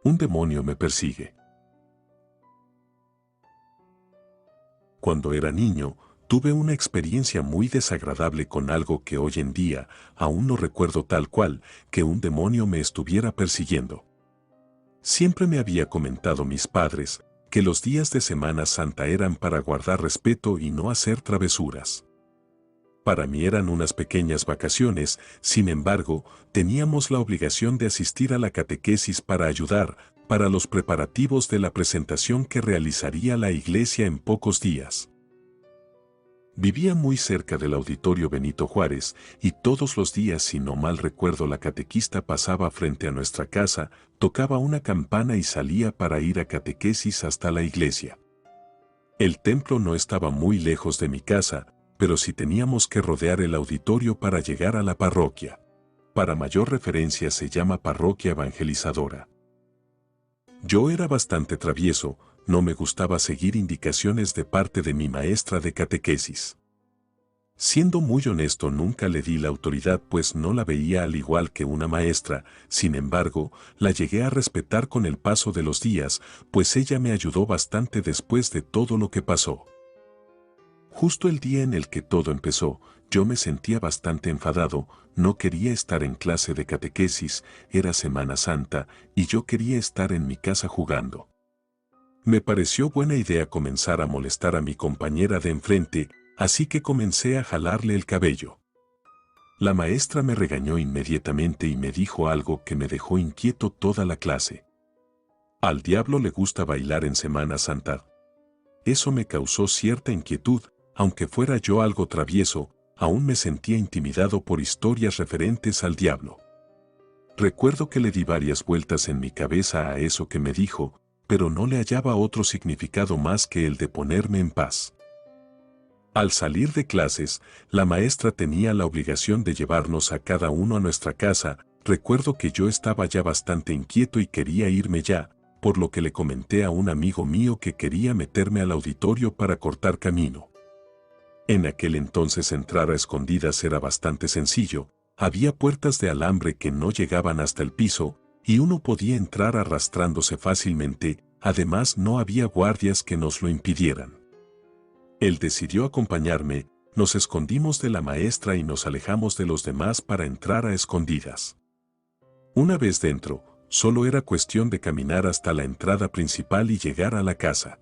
Un demonio me persigue. Cuando era niño, tuve una experiencia muy desagradable con algo que hoy en día aún no recuerdo tal cual, que un demonio me estuviera persiguiendo. Siempre me había comentado mis padres que los días de Semana Santa eran para guardar respeto y no hacer travesuras. Para mí eran unas pequeñas vacaciones, sin embargo, teníamos la obligación de asistir a la catequesis para ayudar para los preparativos de la presentación que realizaría la iglesia en pocos días. Vivía muy cerca del Auditorio Benito Juárez y todos los días, si no mal recuerdo, la catequista pasaba frente a nuestra casa, tocaba una campana y salía para ir a catequesis hasta la iglesia. El templo no estaba muy lejos de mi casa, pero sí teníamos que rodear el auditorio para llegar a la parroquia. Para mayor referencia se llama Parroquia Evangelizadora. Yo era bastante travieso, no me gustaba seguir indicaciones de parte de mi maestra de catequesis. Siendo muy honesto, nunca le di la autoridad, pues no la veía al igual que una maestra. Sin embargo, la llegué a respetar con el paso de los días, pues ella me ayudó bastante después de todo lo que pasó. Justo el día en el que todo empezó, yo me sentía bastante enfadado, no quería estar en clase de catequesis, era Semana Santa, y yo quería estar en mi casa jugando. Me pareció buena idea comenzar a molestar a mi compañera de enfrente, así que comencé a jalarle el cabello. La maestra me regañó inmediatamente y me dijo algo que me dejó inquieto toda la clase. Al diablo le gusta bailar en Semana Santa. Eso me causó cierta inquietud. Aunque fuera yo algo travieso, aún me sentía intimidado por historias referentes al diablo. Recuerdo que le di varias vueltas en mi cabeza a eso que me dijo, pero no le hallaba otro significado más que el de ponerme en paz. Al salir de clases, la maestra tenía la obligación de llevarnos a cada uno a nuestra casa. Recuerdo que yo estaba ya bastante inquieto y quería irme ya, por lo que le comenté a un amigo mío que quería meterme al auditorio para cortar camino. En aquel entonces entrar a escondidas era bastante sencillo, había puertas de alambre que no llegaban hasta el piso, y uno podía entrar arrastrándose fácilmente, además no había guardias que nos lo impidieran. Él decidió acompañarme, nos escondimos de la maestra y nos alejamos de los demás para entrar a escondidas. Una vez dentro, solo era cuestión de caminar hasta la entrada principal y llegar a la casa.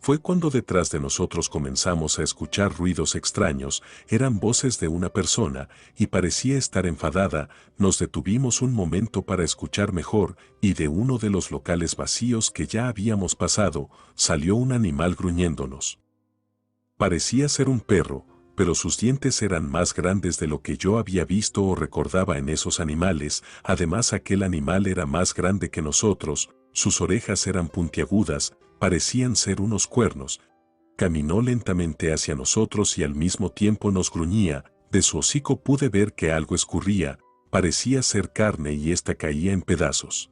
Fue cuando detrás de nosotros comenzamos a escuchar ruidos extraños, eran voces de una persona, y parecía estar enfadada. Nos detuvimos un momento para escuchar mejor, y de uno de los locales vacíos que ya habíamos pasado, salió un animal gruñéndonos. Parecía ser un perro, pero sus dientes eran más grandes de lo que yo había visto o recordaba en esos animales. Además, aquel animal era más grande que nosotros, sus orejas eran puntiagudas, parecían ser unos cuernos. Caminó lentamente hacia nosotros y al mismo tiempo nos gruñía. De su hocico pude ver que algo escurría, parecía ser carne y ésta caía en pedazos.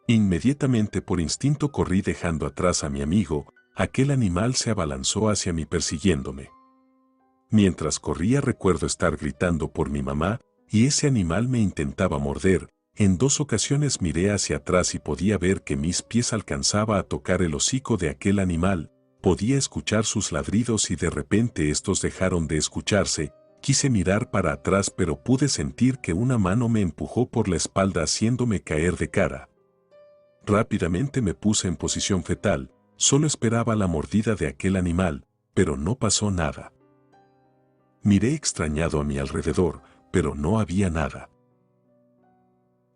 Inmediatamente por instinto corrí dejando atrás a mi amigo. Aquel animal se abalanzó hacia mí persiguiéndome. Mientras corría recuerdo estar gritando por mi mamá, y ese animal me intentaba morder. En 2 ocasiones miré hacia atrás y podía ver que mis pies alcanzaba a tocar el hocico de aquel animal, podía escuchar sus ladridos y de repente estos dejaron de escucharse. Quise mirar para atrás pero pude sentir que una mano me empujó por la espalda haciéndome caer de cara. Rápidamente me puse en posición fetal, solo esperaba la mordida de aquel animal, pero no pasó nada. Miré extrañado a mi alrededor, pero no había nada.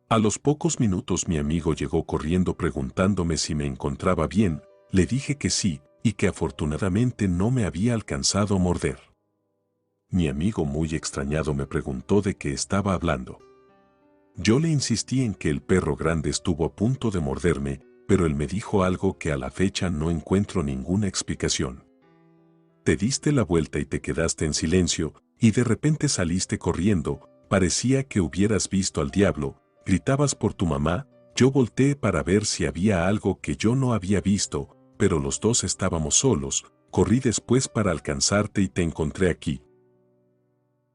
A los pocos minutos mi amigo llegó corriendo preguntándome si me encontraba bien. Le dije que sí, y que afortunadamente no me había alcanzado a morder. Mi amigo muy extrañado me preguntó de qué estaba hablando. Yo le insistí en que el perro grande estuvo a punto de morderme, pero él me dijo algo que a la fecha no encuentro ninguna explicación. Te diste la vuelta y te quedaste en silencio, y de repente saliste corriendo, parecía que hubieras visto al diablo. Gritabas por tu mamá. Yo volteé para ver si había algo que yo no había visto, pero los dos estábamos solos. Corrí después para alcanzarte y te encontré aquí.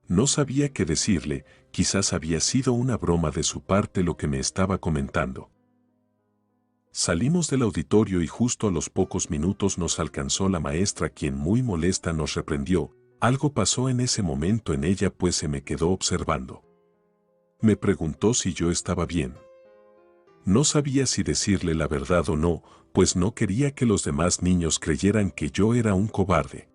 No sabía qué decirle, quizás había sido una broma de su parte lo que me estaba comentando. Salimos del auditorio y justo a los pocos minutos nos alcanzó la maestra, quien muy molesta nos reprendió. Algo pasó en ese momento en ella, pues se me quedó observando. Me preguntó si yo estaba bien. No sabía si decirle la verdad o no, pues no quería que los demás niños creyeran que yo era un cobarde.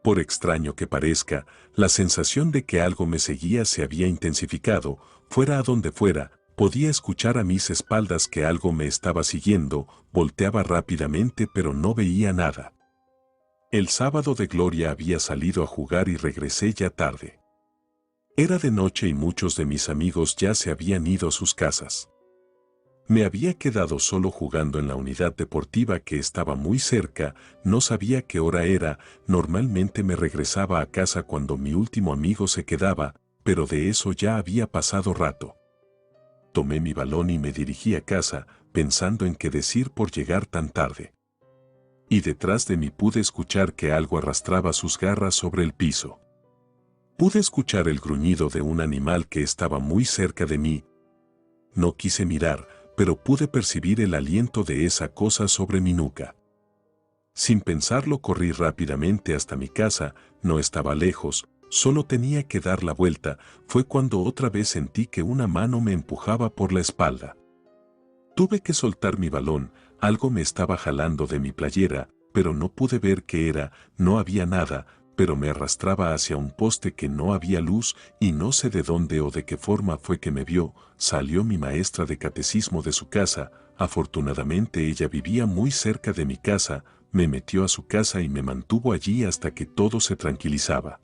Por extraño que parezca, la sensación de que algo me seguía se había intensificado. Fuera a donde fuera, podía escuchar a mis espaldas que algo me estaba siguiendo. Volteaba rápidamente pero no veía nada. El sábado de Gloria había salido a jugar y regresé ya tarde. Era de noche y muchos de mis amigos ya se habían ido a sus casas. Me había quedado solo jugando en la unidad deportiva que estaba muy cerca. No sabía qué hora era. Normalmente me regresaba a casa cuando mi último amigo se quedaba, pero de eso ya había pasado rato. Tomé mi balón y me dirigí a casa, pensando en qué decir por llegar tan tarde. Y detrás de mí pude escuchar que algo arrastraba sus garras sobre el piso. Pude escuchar el gruñido de un animal que estaba muy cerca de mí. No quise mirar, pero pude percibir el aliento de esa cosa sobre mi nuca. Sin pensarlo corrí rápidamente hasta mi casa. No estaba lejos, solo tenía que dar la vuelta. Fue cuando otra vez sentí que una mano me empujaba por la espalda. Tuve que soltar mi balón. Algo me estaba jalando de mi playera, pero no pude ver qué era. No había nada, pero me arrastraba hacia un poste que no había luz, y no sé de dónde o de qué forma fue que me vio. Salió mi maestra de catecismo de su casa. Afortunadamente ella vivía muy cerca de mi casa. Me metió a su casa y me mantuvo allí hasta que todo se tranquilizaba.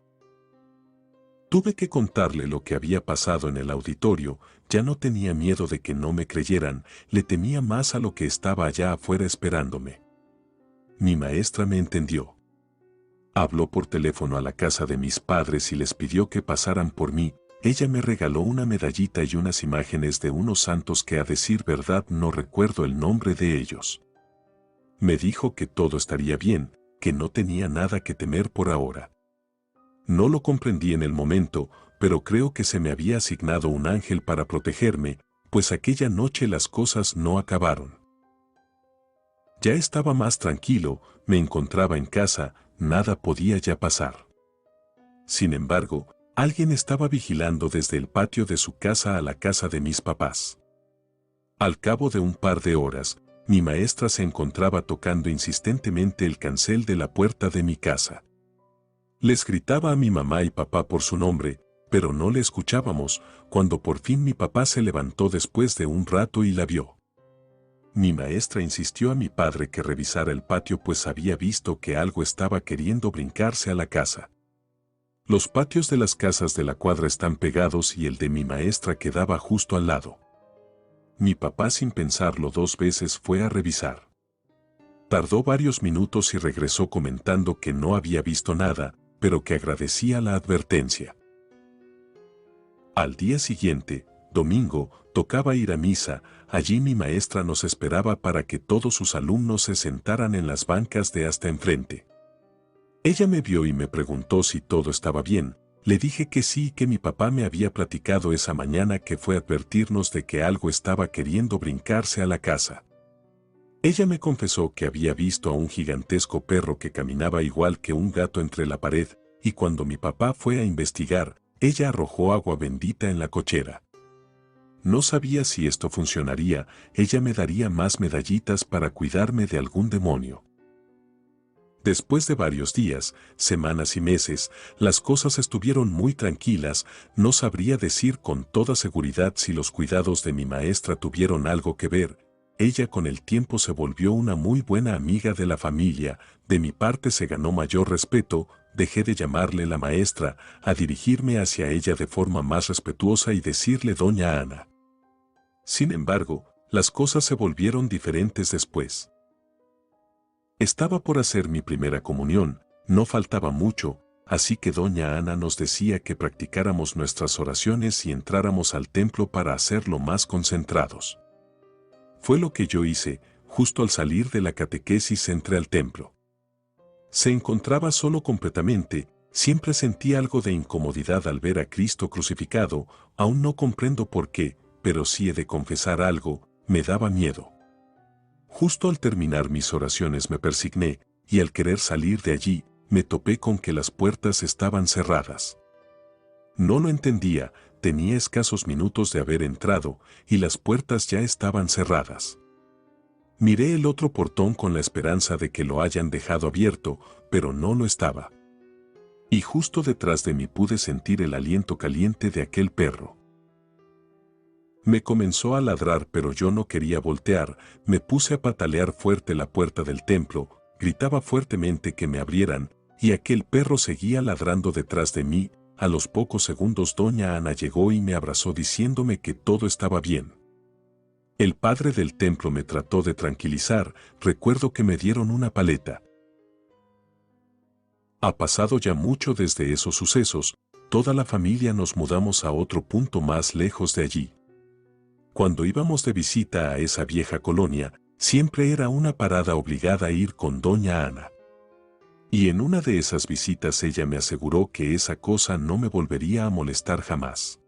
Tuve que contarle lo que había pasado en el auditorio. Ya no tenía miedo de que no me creyeran, le temía más a lo que estaba allá afuera esperándome. Mi maestra me entendió. Habló por teléfono a la casa de mis padres y les pidió que pasaran por mí. Ella me regaló una medallita y unas imágenes de unos santos que, a decir verdad, no recuerdo el nombre de ellos. Me dijo que todo estaría bien, que no tenía nada que temer por ahora. No lo comprendí en el momento, pero creo que se me había asignado un ángel para protegerme, pues aquella noche las cosas no acabaron. Ya estaba más tranquilo, me encontraba en casa, nada podía ya pasar. Sin embargo, alguien estaba vigilando desde el patio de su casa a la casa de mis papás. Al cabo de un par de horas, mi maestra se encontraba tocando insistentemente el cancel de la puerta de mi casa. Les gritaba a mi mamá y papá por su nombre, pero no le escuchábamos. Cuando por fin mi papá se levantó después de un rato y la vio. Mi maestra insistió a mi padre que revisara el patio, pues había visto que algo estaba queriendo brincarse a la casa. Los patios de las casas de la cuadra están pegados y el de mi maestra quedaba justo al lado. Mi papá, sin pensarlo dos veces, fue a revisar. Tardó varios minutos y regresó comentando que no había visto nada, pero que agradecía la advertencia. Al día siguiente, domingo, tocaba ir a misa. Allí mi maestra nos esperaba para que todos sus alumnos se sentaran en las bancas de hasta enfrente. Ella me vio y me preguntó si todo estaba bien. Le dije que sí y que mi papá me había platicado esa mañana que fue a advertirnos de que algo estaba queriendo brincarse a la casa. Ella me confesó que había visto a un gigantesco perro que caminaba igual que un gato entre la pared, y cuando mi papá fue a investigar, ella arrojó agua bendita en la cochera. No sabía si esto funcionaría. Ella me daría más medallitas para cuidarme de algún demonio. Después de varios días, semanas y meses, las cosas estuvieron muy tranquilas. No sabría decir con toda seguridad si los cuidados de mi maestra tuvieron algo que ver. Ella con el tiempo se volvió una muy buena amiga de la familia. De mi parte se ganó mayor respeto. Dejé de llamarle la maestra, a dirigirme hacia ella de forma más respetuosa y decirle doña Ana. Sin embargo, las cosas se volvieron diferentes después. Estaba por hacer mi primera comunión, no faltaba mucho, así que doña Ana nos decía que practicáramos nuestras oraciones y entráramos al templo para hacerlo más concentrados. Fue lo que yo hice. Justo al salir de la catequesis entré al templo. Se encontraba solo completamente. Siempre sentí algo de incomodidad al ver a Cristo crucificado. Aún no comprendo por qué, pero sí he de confesar algo, me daba miedo. Justo al terminar mis oraciones me persigné, y al querer salir de allí, me topé con que las puertas estaban cerradas. No lo entendía, tenía escasos minutos de haber entrado, y las puertas ya estaban cerradas. Miré el otro portón con la esperanza de que lo hayan dejado abierto, pero no lo estaba. Y justo detrás de mí pude sentir el aliento caliente de aquel perro. Me comenzó a ladrar, pero yo no quería voltear, me puse a patalear fuerte la puerta del templo, gritaba fuertemente que me abrieran, y aquel perro seguía ladrando detrás de mí. A los pocos segundos doña Ana llegó y me abrazó diciéndome que todo estaba bien. El padre del templo me trató de tranquilizar, recuerdo que me dieron una paleta. Ha pasado ya mucho desde esos sucesos, toda la familia nos mudamos a otro punto más lejos de allí. Cuando íbamos de visita a esa vieja colonia, siempre era una parada obligada a ir con doña Ana. Y en una de esas visitas ella me aseguró que esa cosa no me volvería a molestar jamás.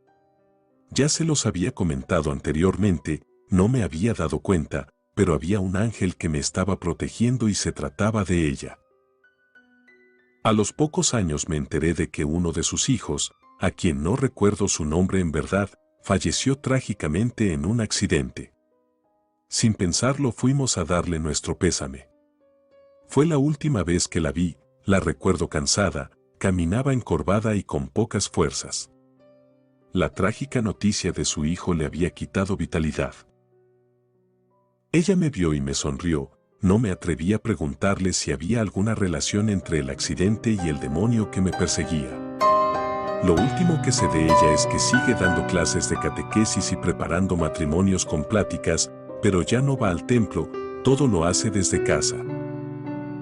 Ya se los había comentado anteriormente, no me había dado cuenta, pero había un ángel que me estaba protegiendo y se trataba de ella. A los pocos años me enteré de que uno de sus hijos, a quien no recuerdo su nombre en verdad, falleció trágicamente en un accidente. Sin pensarlo fuimos a darle nuestro pésame. Fue la última vez que la vi, la recuerdo cansada, caminaba encorvada y con pocas fuerzas. La trágica noticia de su hijo le había quitado vitalidad. Ella me vio y me sonrió, no me atreví a preguntarle si había alguna relación entre el accidente y el demonio que me perseguía. Lo último que sé de ella es que sigue dando clases de catequesis y preparando matrimonios con pláticas, pero ya no va al templo, todo lo hace desde casa.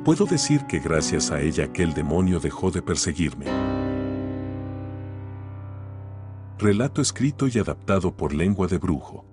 Puedo decir que gracias a ella aquel demonio dejó de perseguirme. Relato escrito y adaptado por Lengua de Brujo.